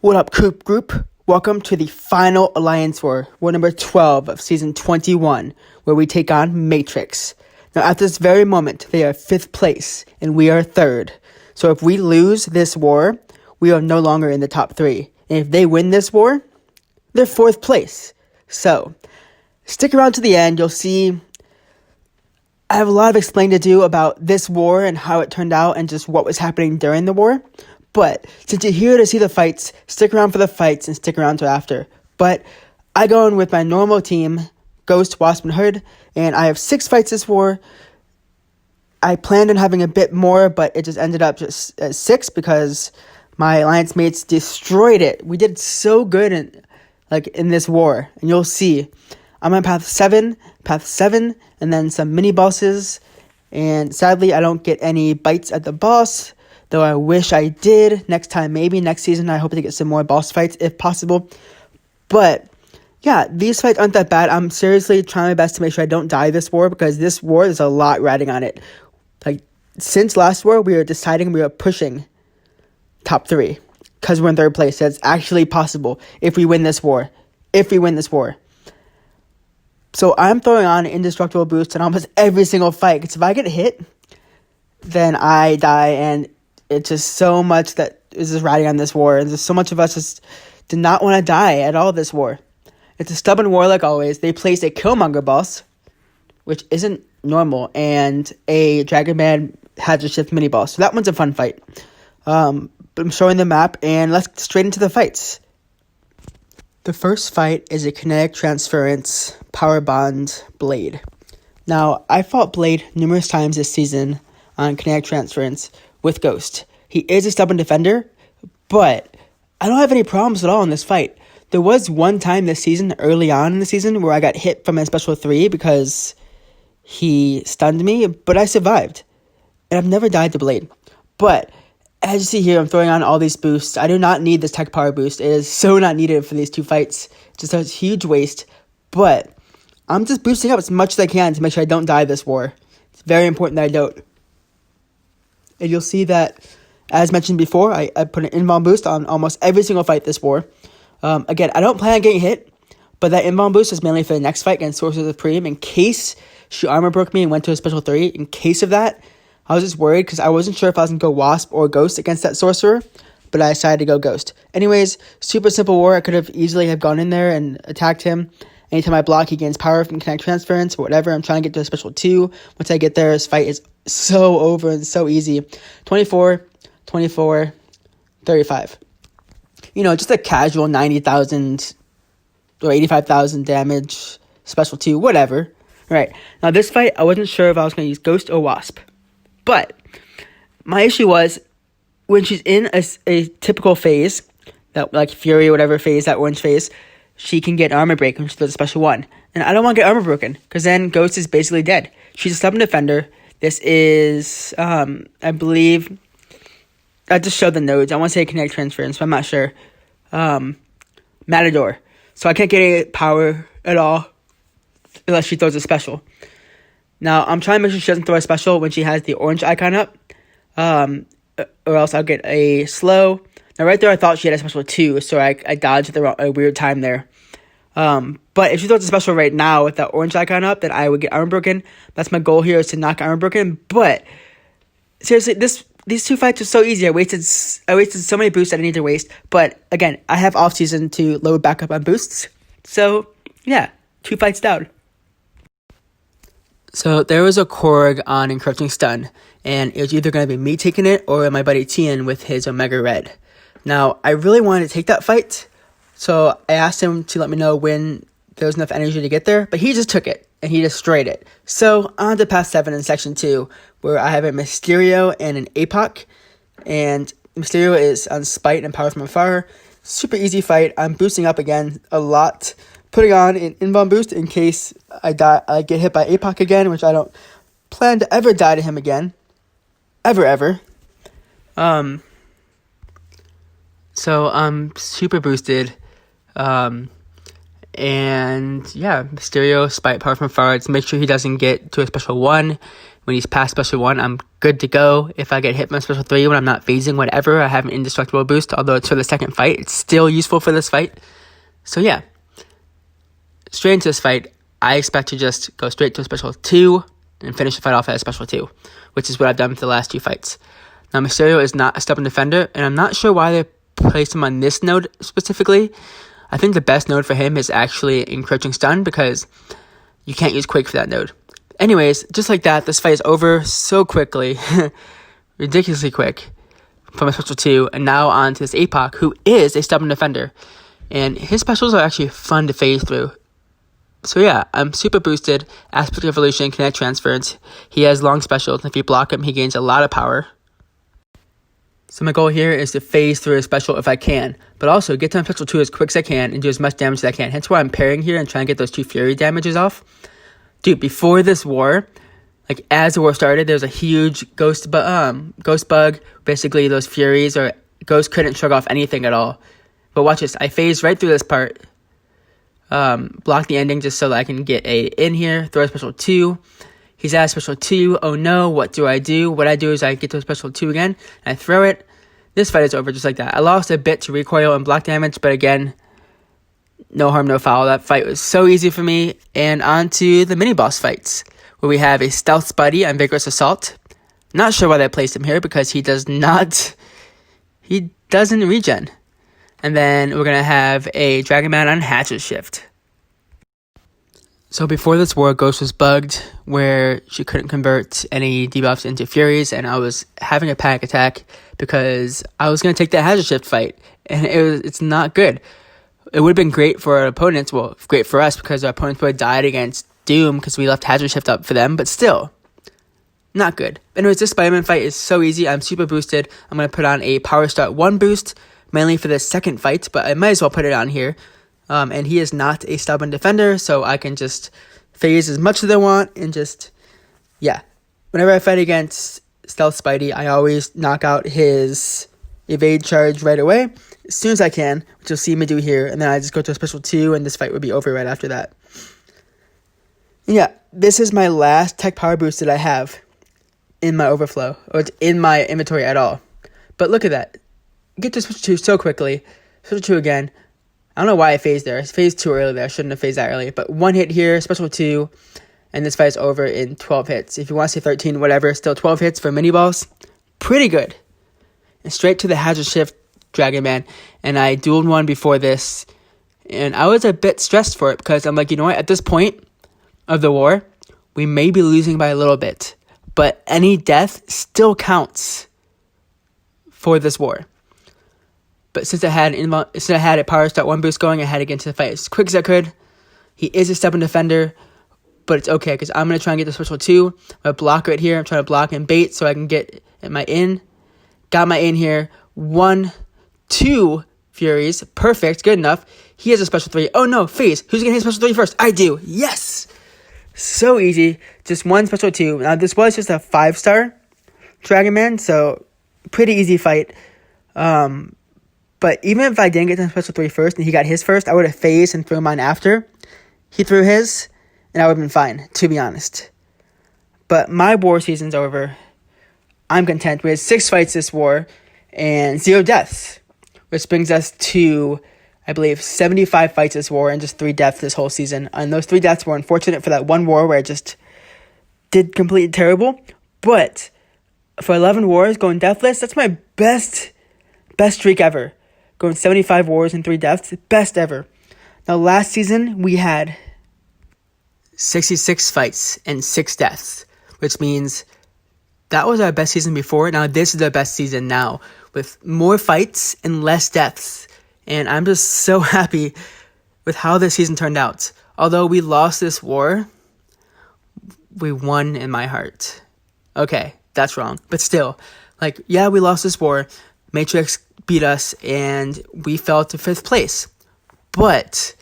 What up, Coop Group? Welcome to the final Alliance War number 12 of Season 21, where we take on Matrix. Now, at this very moment, they are 5th place, and we are 3rd. So if we lose this war, we are no longer in the top 3. And if they win this war, they're 4th place. So, stick around to the end. You'll see I have a lot of explaining to do about this war and how it turned out and just what was happening during the war. But since you're here to see the fights, stick around for the fights and stick around till after. But I go in with my normal team, Ghost, Wasp, and Hood, and I have 6 fights this war. I planned on having a bit more, but it just ended up just at 6 because my alliance mates destroyed it. We did so good in this war, and you'll see. I'm on path 7, and then some mini bosses, and sadly I don't get any bites at the boss, though I wish I did. Next time, maybe next season, I hope to get some more boss fights if possible. But yeah, these fights aren't that bad. I'm seriously trying my best to make sure I don't die this war, because this war, there's a lot riding on it. Since last war, we were pushing top 3, because we're in 3rd place. That's actually possible if we win this war. So I'm throwing on indestructible boost in almost every single fight, because if I get hit, then I die, and it's just so much that is just riding on this war, and there's so much of us just did not want to die at all this war. It's a stubborn war like always. They placed a Killmonger boss, which isn't normal, and a Dragon Man Hazard Shift mini boss. So that one's a fun fight. But I'm showing the map, and let's get straight into the fights. The first fight is a kinetic transference power bond Blade. Now, I fought Blade numerous times this season on kinetic transference with Ghost. He is a stubborn defender, but I don't have any problems at all in this fight. There was one time this season, early on in the season, where I got hit from a special 3 because he stunned me, but I survived. And I've never died to Blade. But as you see here, I'm throwing on all these boosts. I do not need this tech power boost. It is so not needed for these 2 fights. Just a huge waste. But I'm just boosting up as much as I can to make sure I don't die this war. It's very important that I don't. And you'll see that, as mentioned before, I put an invuln boost on almost every single fight this war. Again, I don't plan on getting hit, but that invuln boost is mainly for the next fight against Sorcerer Supreme. In case she armor broke me and went to a special 3, in case of that, I was just worried because I wasn't sure if I was going to go Wasp or Ghost against that Sorcerer, but I decided to go Ghost. Anyways, super simple war. I could have easily have gone in there and attacked him. Anytime I block, he gains power from kinetic transference or whatever. I'm trying to get to a special 2. Once I get there, this fight is so over and so easy. 24, 24, 35. Just a casual 90,000 or 85,000 damage, special 2, whatever. Right. Now, this fight, I wasn't sure if I was going to use Ghost or Wasp. But my issue was when she's in a typical phase, that like Fury or whatever phase, that orange phase, she can get armor break when she does a special 1. And I don't want to get armor broken, because then Ghost is basically dead. She's a stubborn defender. This is, I believe, I just showed the nodes. I want to say kinetic transference, but I'm not sure. Matador. So I can't get any power at all unless she throws a special. Now, I'm trying to make sure she doesn't throw a special when she has the orange icon up, or else I'll get a slow. Now, right there, I thought she had a special 2, so I dodged at a weird time there. But if she throws a special right now with that orange icon up, then I would get armor broken. That's my goal here, is to knock armor broken. But seriously, these 2 fights are so easy. I wasted so many boosts I didn't need to waste. But again, I have off season to load back up on boosts. So yeah, 2 fights down. So there was a Korg on Encroaching Stun, and it was either going to be me taking it or my buddy Tian with his Omega Red. Now, I really wanted to take that fight, so I asked him to let me know when there was enough energy to get there, but he just took it, and he destroyed it. So, on to Path 7 in Section 2, where I have a Mysterio and an Apoc, and Mysterio is on Spite and Power from Afar. Super easy fight. I'm boosting up again a lot, putting on an invuln boost in case I get hit by Apoc again, which I don't plan to ever die to him again. Ever. So I'm super boosted. And yeah, Mysterio, Spite, Power from Afar, to make sure he doesn't get to a special 1 when he's past special 1, I'm good to go. If I get hit by special 3 when I'm not phasing, whatever, I have an indestructible boost. Although it's for the second fight, it's still useful for this fight. So yeah, straight into this fight, I expect to just go straight to a special 2 and finish the fight off at a special 2, which is what I've done for the last 2 fights. Now, Mysterio is not a stubborn defender, and I'm not sure why they placed him on this node specifically. I think the best node for him is actually Encroaching Stun, because you can't use Quake for that node. Anyways, just like that, this fight is over so quickly. Ridiculously quick. From a special 2, and now on to this Apoc, who is a stubborn defender. And his specials are actually fun to phase through. So yeah, I'm super boosted. Aspect Evolution, Kinetic Transference. He has long specials, and if you block him, he gains a lot of power. So my goal here is to phase through a special if I can, but also get to my special 2 as quick as I can and do as much damage as I can. Hence why I'm parrying here and trying to get those 2 Fury damages off. Dude, before this war, like as the war started, there was a huge ghost bug. Basically, those Furies or Ghosts couldn't shrug off anything at all. But watch this. I phased right through this part. Block the ending just so that I can get a in here. Throw a special 2. He's at a special 2. Oh no, what do? What I do is I get to a special 2 again, and I throw it. This fight is over just like that. I lost a bit to recoil and block damage, but again, no harm, no foul. That fight was so easy for me. And on to the mini-boss fights, where we have a Stealth Spidey on Vigorous Assault. Not sure why they placed him here, because he doesn't regen. And then we're going to have a Dragon Man on Hatchet Shift. So before this war, Ghost was bugged, where she couldn't convert any debuffs into Furies, and I was having a panic attack because I was going to take that Hazard Shift fight, and it's not good. It would have been great for our opponents, well, great for us, because our opponents would have died against Doom, because we left Hazard Shift up for them, but still, not good. Anyways, this Spider-Man fight is so easy. I'm super boosted. I'm going to put on a Power Start 1 boost, mainly for the second fight, but I might as well put it on here. And he is not a stubborn defender, so I can just phase as much as I want and just, yeah. Whenever I fight against Stealth Spidey, I always knock out his evade charge right away, as soon as I can, which you'll see me do here, and then I just go to a special 2, and this fight would be over right after that. And yeah, this is my last tech power boost that I have in my overflow, or it's in my inventory at all. But look at that. Get to special 2 so quickly. Special 2 again. I don't know why I phased there. I phased too early there. I shouldn't have phased that early. But 1 hit here, special 2, and this fight is over in 12 hits. If you want to say 13, whatever, still 12 hits for mini boss. Pretty good. And straight to the Hazard Shift Dragon Man. And I dueled one before this. And I was a bit stressed for it, because I'm like, you know what? At this point of the war, we may be losing by a little bit. But any death still counts for this war. But since I had a Power Start 1 boost going, I had to get into the fight as quick as I could. He is a stubborn defender, but it's okay, because I'm going to try and get the special 2. I'm going to block right here. I'm trying to block and bait so I can get my in. Got my in here. 1, 2 Furies. Perfect. Good enough. He has a special 3. Oh no, phase. Who's going to hit special 3 first? I do. Yes! So easy. Just 1 special 2. Now, this was just a 5-star Dragon Man, so pretty easy fight. But even if I didn't get to special 3 first and he got his first, I would have phased and threw mine after he threw his, and I would have been fine, to be honest. But my war season's over. I'm content. We had 6 fights this war and 0 deaths, which brings us to, I believe, 75 fights this war and just 3 deaths this whole season. And those 3 deaths were unfortunate for that one war where I just did completely terrible. But for 11 wars going deathless, that's my best streak ever. Going 75 wars and 3 deaths. Best ever. Now, last season, we had 66 fights and 6 deaths, which means that was our best season before. Now, this is our best season now, with more fights and less deaths. And I'm just so happy with how this season turned out. Although we lost this war, we won in my heart. Okay, that's wrong. But still, yeah, we lost this war. Matrix beat us, and we fell to 5th place. But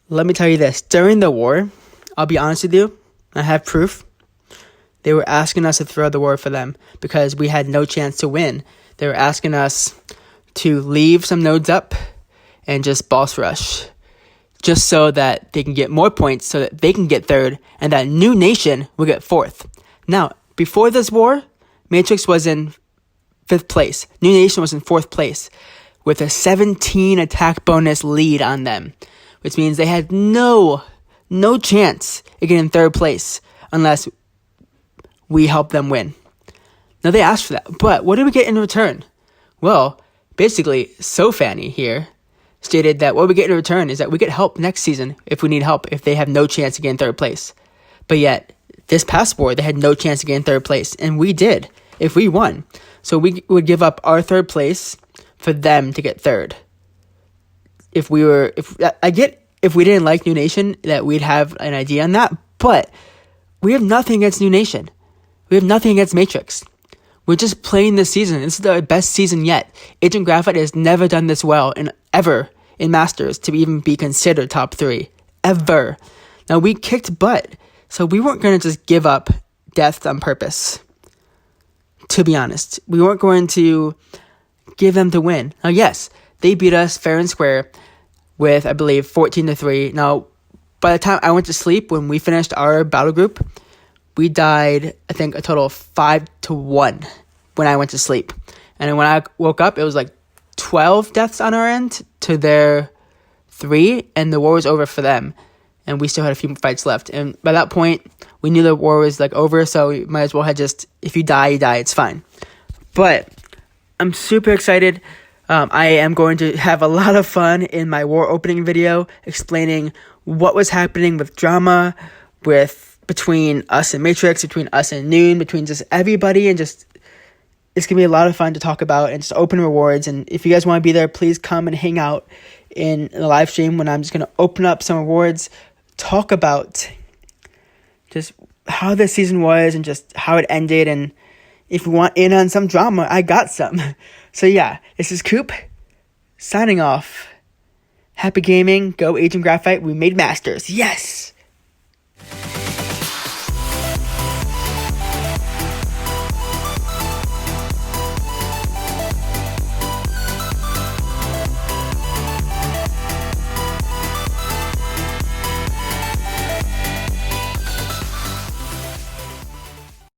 let me tell you this. During the war, I'll be honest with you, I have proof. They were asking us to throw the war for them because we had no chance to win. They were asking us to leave some nodes up and just boss rush, just so that they can get more points so that they can get 3rd and that new nation will get 4th. Now, before this war, Matrix was in 5th place. New Nation was in 4th place with a 17 attack bonus lead on them, which means they had no chance of getting 3rd place unless we helped them win. Now, they asked for that, but what did we get in return? Well, basically, SoFanny here stated that what we get in return is that we get help next season if we need help, if they have no chance to get in 3rd place. But yet, this past war, they had no chance to get in 3rd place, and we did if we won. So we would give up our 3rd place for them to get 3rd. If we didn't like New Nation, that we'd have an idea on that, but we have nothing against New Nation. We have nothing against Matrix. We're just playing this season. This is the best season yet. Agent Graphite has never done this well ever in Masters to even be considered top 3. Ever. Now, we kicked butt, so we weren't going to just give up death on purpose. To be honest. We weren't going to give them to win. Now, yes, they beat us fair and square with, I believe, 14-3. Now, by the time I went to sleep, when we finished our battle group, we died, I think, a total of 5-1 when I went to sleep. And then when I woke up, it was like 12 deaths on our end to their 3, and the war was over for them. And we still had a few fights left. And by that point, we knew the war was like over, so we might as well have just, if you die, you die, it's fine. But I'm super excited. I am going to have a lot of fun in my war opening video, explaining what was happening with drama, between us and Matrix, between us and Noon, between just everybody, and just, it's going to be a lot of fun to talk about and just open rewards. And if you guys want to be there, please come and hang out in the live stream when I'm just going to open up some rewards, talk about just how the season was and just how it ended. And if you want in on some drama, I got some. So yeah, this is Coop signing off. Happy gaming. Go Agent Graphite. We made Masters. Yes!